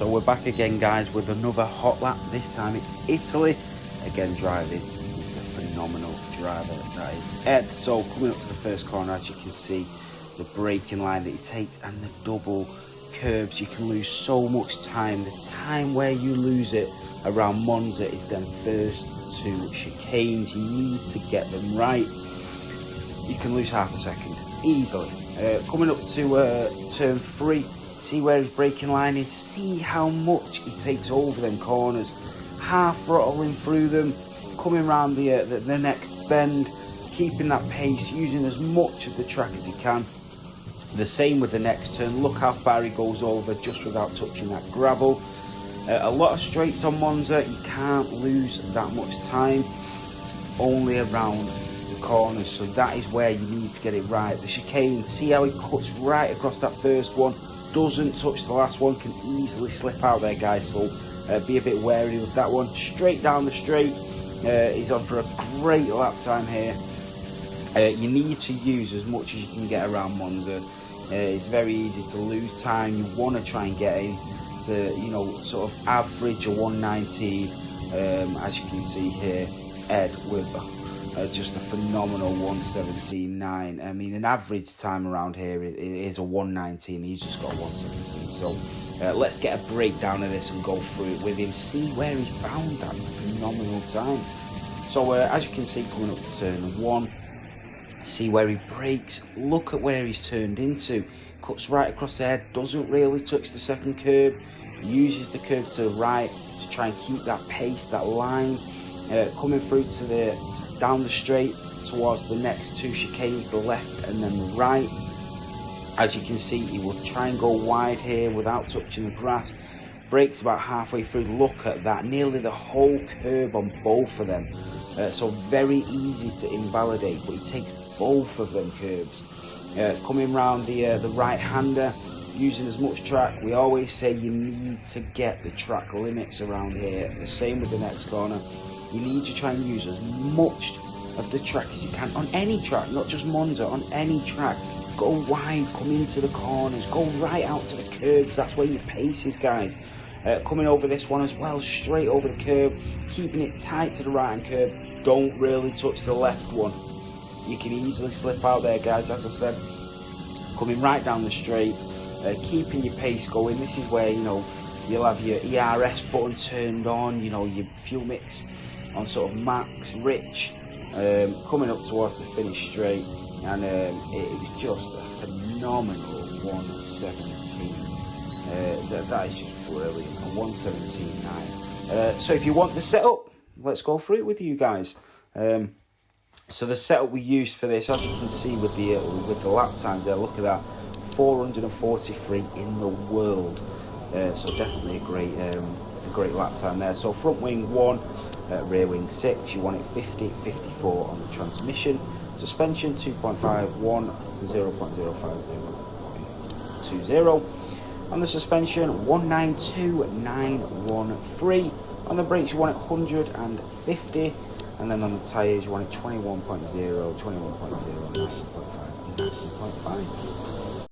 So we're back again, guys, with another hot lap. This time it's Italy. Again, driving is the phenomenal driver that is Ed. So coming up to the first corner, as you can see, the braking line that he takes and the double curbs, you can lose so much time. The time where you lose it around Monza is them first two chicanes. You need to get them right. You can lose half a second easily. Coming up to turn 3, see where his braking line is, see how much he takes over them corners, half throttling through them, coming around the next bend, keeping that pace, using as much of the track as he can. The same with the next turn. Look how far he goes over just without touching that gravel. A lot of straights on Monza, you can't lose that much time, only around the corners, so that is where you need to get it right. The chicane, see how he cuts right across that first one, doesn't touch the last one, can easily slip out there, guys, so be a bit wary with that one. Straight down the straight, he's on for a great lap time here. You need to use as much as you can get around Monza. It's very easy to lose time. You want to try and get in to, you know, sort of average a 119. As you can see here, Ed with just a phenomenal 117.9. I mean, an average time around here is a 119. He's just got 117. So let's get a breakdown of this and go through it with him. See where he found that phenomenal time. So as you can see, coming up to turn 1. See where he brakes, look at where he's turned into, cuts right across the head, doesn't really touch the second curb, uses the curve to the right to try and keep that pace, that line, coming through to down the straight towards the next two chicanes, the left and then the right. As you can see, he will try and go wide here without touching the grass, brakes about halfway through. Look at that, nearly the whole curb on both of them. So very easy to invalidate, but he takes both of them curbs. Coming round the right-hander, using as much track. We always say you need to get the track limits around here. The same with the next corner. You need to try and use as much of the track as you can on any track, not just Monza, on any track. Go wide, come into the corners, go right out to the curbs. That's where your pace is, guys. Coming over this one as well, straight over the curb, keeping it tight to the right hand curb. Don't really touch the left one. You can easily slip out there, guys, as I said. Coming right down the straight, keeping your pace going. This is where, you know, you'll have your ERS button turned on, you know, your fuel mix on sort of max, rich. Coming up towards the finish straight, and it was just a phenomenal 117. That is just brilliant, a 117.9. So if you want the setup, let's go through it with you guys. So the setup we used for this, as you can see with the lap times there, look at that, 443 in the world. So definitely a great lap time there. So front wing 1, rear wing 6. You want it 50, 54 on the transmission. Suspension 2.5, 1, 0.050, 20. On the suspension, 192,913. On the brakes, you want it 150. And then on the tyres, you want it 21.0, 21.0, 19.5, 19.5.